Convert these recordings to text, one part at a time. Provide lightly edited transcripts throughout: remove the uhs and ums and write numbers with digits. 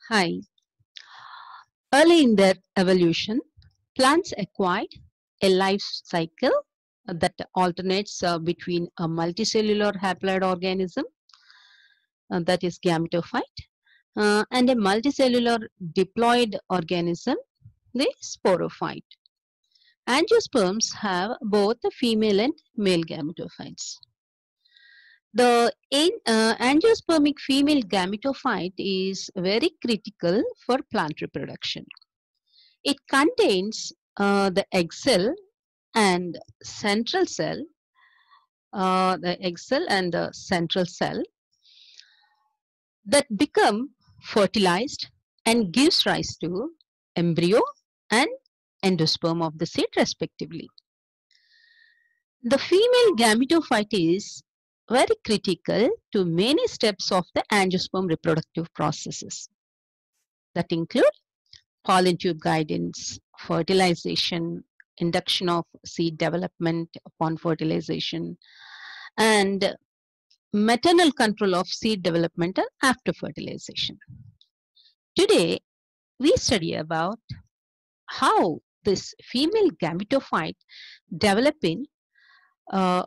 Hi. Early in their evolution, plants acquired a life cycle that alternates between a multicellular haploid organism, that is gametophyte, and a multicellular diploid organism, the sporophyte. Angiosperms have both the female and male gametophytes. The angiospermic female gametophyte is very critical for plant reproduction. It contains the egg cell and central cell, the egg cell and the central cell that become fertilized and gives rise to embryo and endosperm of the seed respectively. The female gametophyte is very critical to many steps of the angiosperm reproductive processes that include pollen tube guidance, fertilization, induction of seed development upon fertilization, and maternal control of seed development after fertilization. Today, we study about how this female gametophyte develop in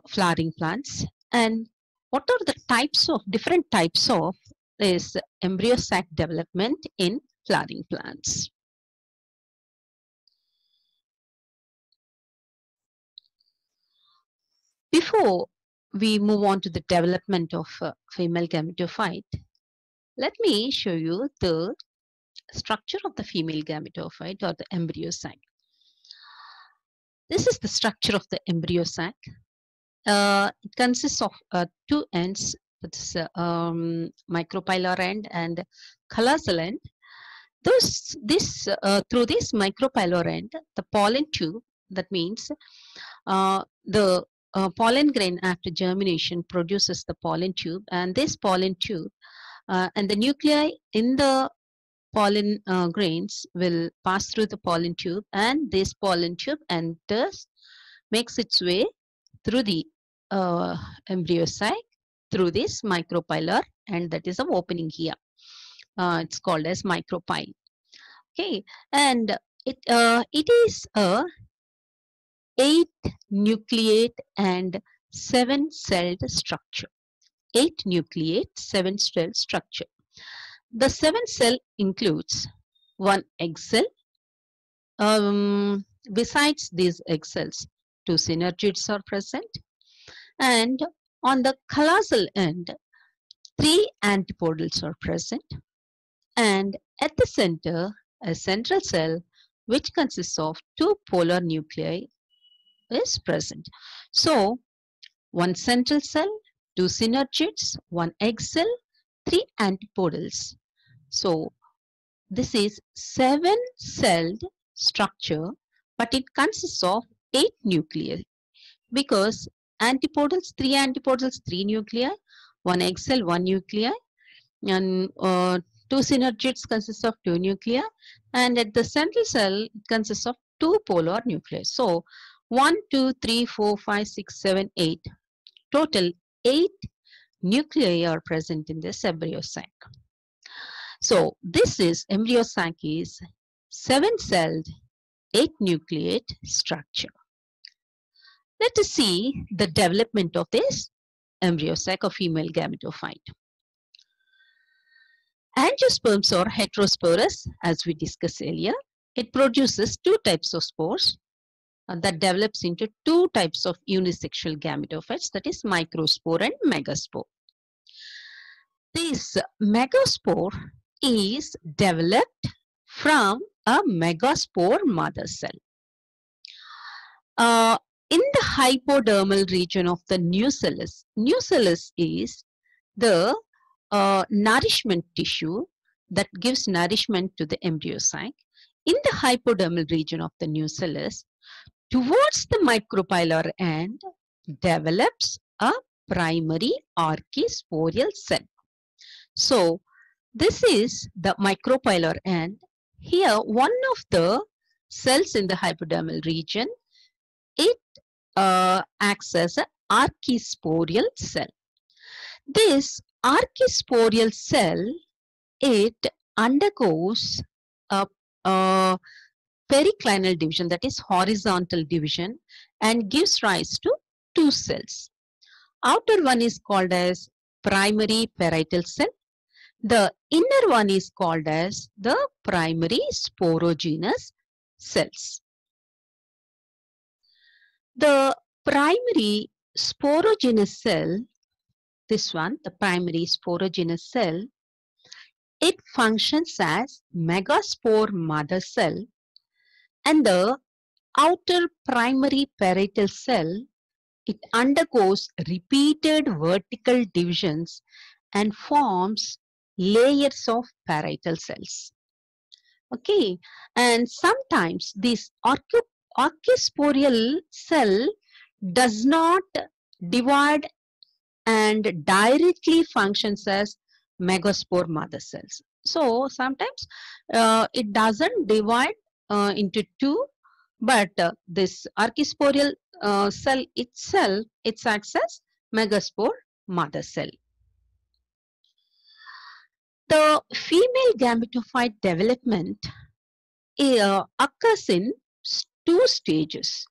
flowering plants and what are the different types of this embryo sac development in flowering plants. Before we move on to the development of female gametophyte, let me show you the structure of the female gametophyte or the embryo sac. This is the structure of the embryo sac. It consists of two ends, that's micropylar end and callosal end. Through this micropylar end, the pollen tube, that means the pollen grain after germination produces the pollen tube, and this pollen tube and the nuclei in the pollen grains will pass through the pollen tube, and this pollen tube makes its way through the embryo sac through this micropylar, and that is an opening here. It's called as micropyle. Okay, and it is a 8 nucleate and 7-celled structure. 8 nucleate, 7-cell structure. The 7 cell includes one egg cell. Besides these egg cells, 2 synergids are present, and on the callosal end, 3 antipodals are present, and at the center, a central cell which consists of 2 polar nuclei is present. So, one central cell, 2 synergids, 1 egg cell, 3 antipodals. So, this is 7-celled structure, but it consists of 8 nuclei because antipodals, 3 antipodals, 3 nuclei, 1 egg cell, 1 nuclei, and 2 synergids consist of 2 nuclei, and at the central cell it consists of 2 polar nuclei. So 1, 2, 3, 4, 5, 6, 7, 8. Total 8 nuclei are present in this embryo sac. So this is embryo sac is 7-celled 8 nucleate structure. Let us see the development of this embryo sac of female gametophyte. Angiosperms are heterosporous, as we discussed earlier. It produces 2 types of spores that develops into 2 types of unisexual gametophytes, that is microspore and megaspore. This megaspore is developed from a megaspore mother cell. In the hypodermal region of the nucellus is the nourishment tissue that gives nourishment to the embryo sac. In the hypodermal region of the nucellus, towards the micropylar end, develops a primary archisporial cell. So, this is the micropylar end. Here, one of the cells in the hypodermal region, it acts as an archisporial cell. This archisporial cell, it undergoes a periclinal division, that is horizontal division, and gives rise to two cells. Outer one is called as primary parietal cell. The inner one is called as the primary sporogenous cells. The primary sporogenous cell, this one, the primary sporogenous cell, it functions as megaspore mother cell, and the outer primary parietal cell, it undergoes repeated vertical divisions and forms layers of parietal cells. Okay, and sometimes this archisporial cell does not divide and directly functions as megaspore mother cells. So sometimes it doesn't divide into two, but this archisporial cell itself, it acts as megaspore mother cell. The female gametophyte development occurs in two stages.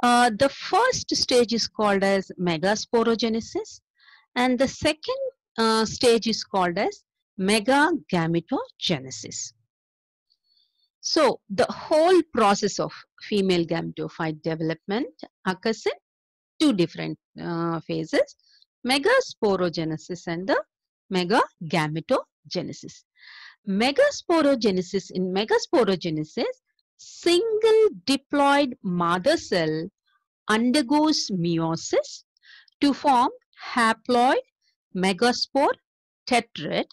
The first stage is called as megasporogenesis, and the second stage is called as megagametogenesis. So the whole process of female gametophyte development occurs in two different phases, megasporogenesis and the megagametogenesis. Megasporogenesis, in megasporogenesis, single diploid mother cell undergoes meiosis to form haploid megaspore tetrad,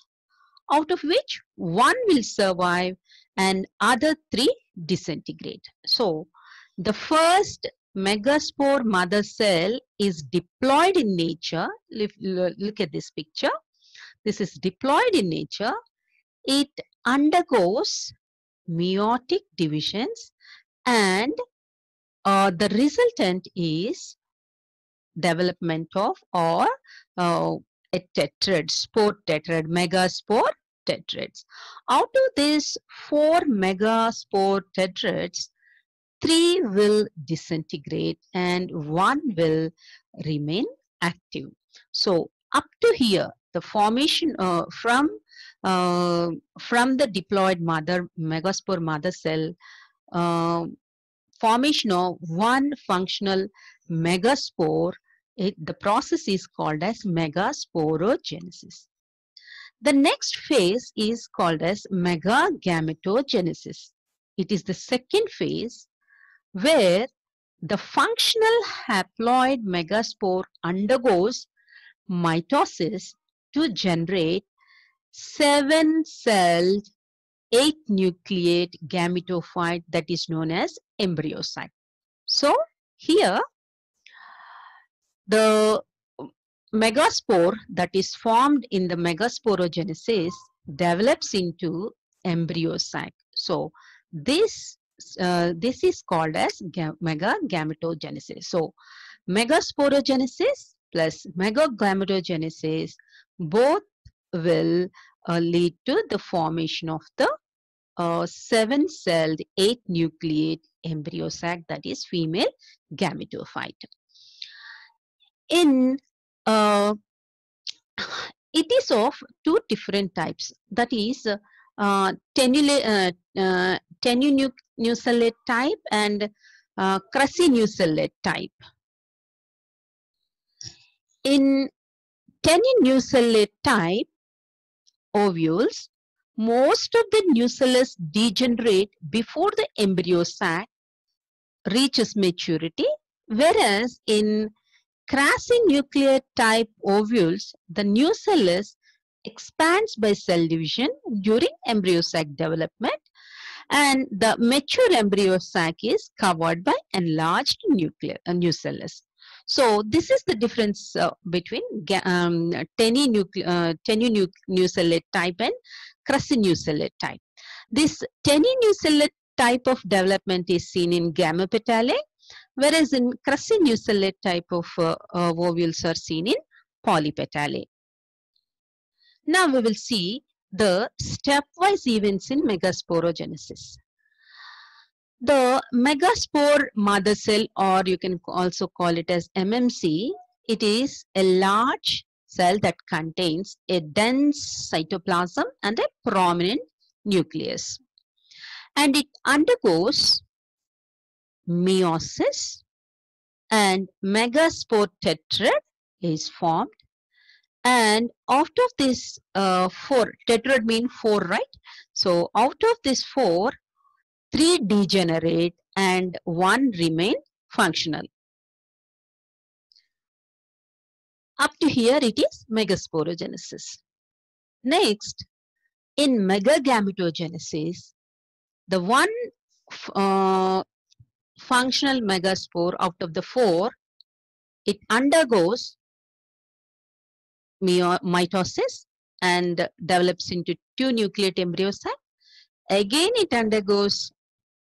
out of which one will survive and other three disintegrate. So the first megaspore mother cell is diploid in nature. Look at this picture. This is diploid in nature. It undergoes meiotic divisions, and the resultant is development of a tetrad, spore tetrad, megaspore tetrads. Out of these 4 megaspore tetrads, 3 will disintegrate and 1 will remain active. So up to here, the formation from the diploid mother megaspore mother cell, formation of one functional megaspore, the process is called as megasporogenesis. The next phase is called as megagametogenesis. It is the second phase where the functional haploid megaspore undergoes mitosis to generate 7-celled 8-nucleate gametophyte that is known as embryocyte. So here the megaspore that is formed in the megasporogenesis develops into embryocyte. So this is called as megagametogenesis. So megasporogenesis plus megagametogenesis both will lead to the formation of the 7-celled 8-nucleate embryosac, that is female gametophyte. It is of two different types, that is tenunucellate type and crassinucellate type. In tenunucellate type ovules, most of the nucellus degenerate before the embryo sac reaches maturity, whereas in crassinucleate type ovules, the nucellus expands by cell division during embryo sac development, and the mature embryo sac is covered by enlarged nucellus. So this is the difference between tenunucellate type and crassinucellate type. This tenunucellate type of development is seen in gamopetalae, whereas in crassinucellate type of ovules are seen in polypetalae. Now we will see the stepwise events in megasporogenesis. The megaspore mother cell, or you can also call it as MMC, it is a large cell that contains a dense cytoplasm and a prominent nucleus. And it undergoes meiosis, and megaspore tetrad is formed. And out of this four, tetrad means four, right? So out of this four, three degenerate and one remain functional. Up to here it is megasporogenesis. Next, in megagametogenesis, the one functional megaspore out of the four, it undergoes mitosis and develops into two nucleate embryo sac. Again, it undergoes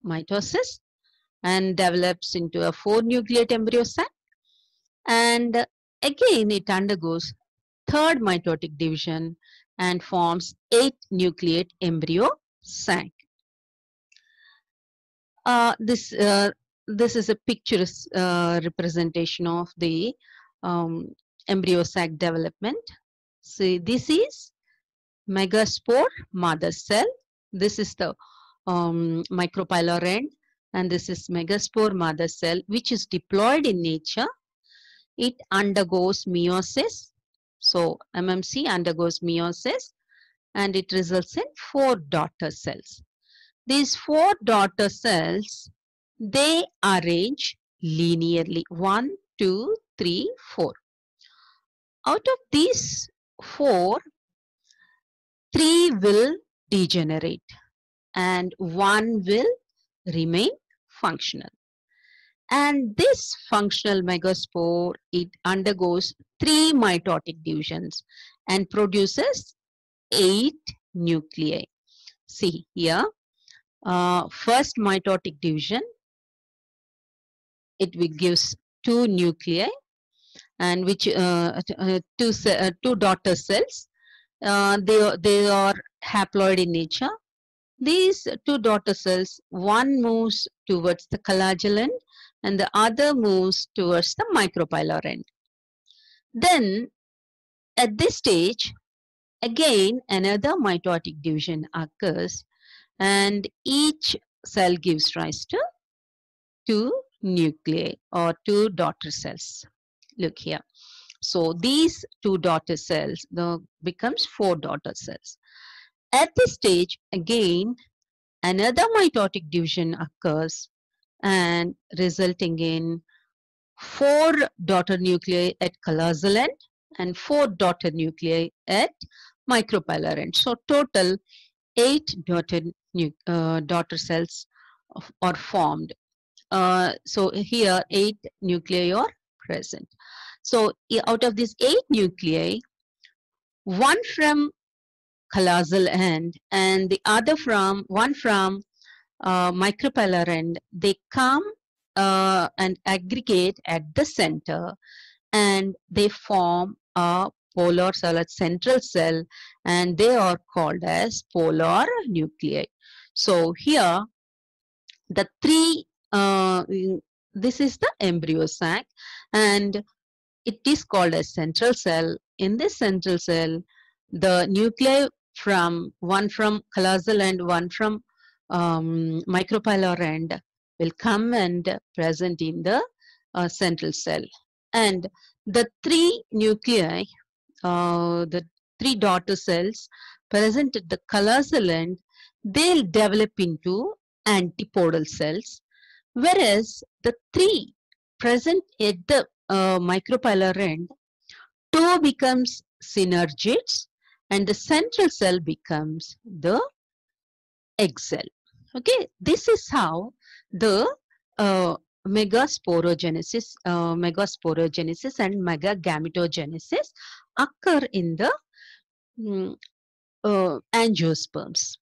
mitosis and develops into a four nucleate embryo sac. And again, it undergoes third mitotic division and forms 8 nucleate embryo sac. This is a picturesque representation of the embryo sac development. See, this is megaspore mother cell. This is the micropylar end, and this is megaspore mother cell, which is diploid in nature. It undergoes meiosis. So MMC undergoes meiosis, and it results in 4 daughter cells. These 4 daughter cells, they arrange linearly 1, 2, 3, 4. Out of these 4, 3 will degenerate and 1 will remain functional. And this functional megaspore, it undergoes 3 mitotic divisions and produces 8 nuclei. See here, first mitotic division, it gives 2 nuclei, and which two daughter cells. They are haploid in nature. These 2 daughter cells, one moves towards the calagel end and the other moves towards the micropylar end. Then at this stage, again another mitotic division occurs, and each cell gives rise to 2 nuclei or 2 daughter cells. Look here. So these 2 daughter cells becomes 4 daughter cells. At this stage, again, another mitotic division occurs and resulting in 4 daughter nuclei at calazal end and 4 daughter nuclei at micropylar end. So total 8 daughter cells are formed. So here 8 nuclei are present. So out of these 8 nuclei, one from calazal end and the other one from micropylar end, they come and aggregate at the center, and they form a polar cell, a central cell, and they are called as polar nuclei. So here the 3, this is the embryo sac, and it is called a central cell. In this central cell, the nuclei one from calazal end, one from micropylar end will come and present in the central cell. And the 3 nuclei, the 3 daughter cells present at the calazal end, they'll develop into antipodal cells, whereas the 3 present at the micropylar end, 2 becomes synergids and the central cell becomes the egg cell. Okay, this is how the megasporogenesis and megagametogenesis occur in the angiosperms.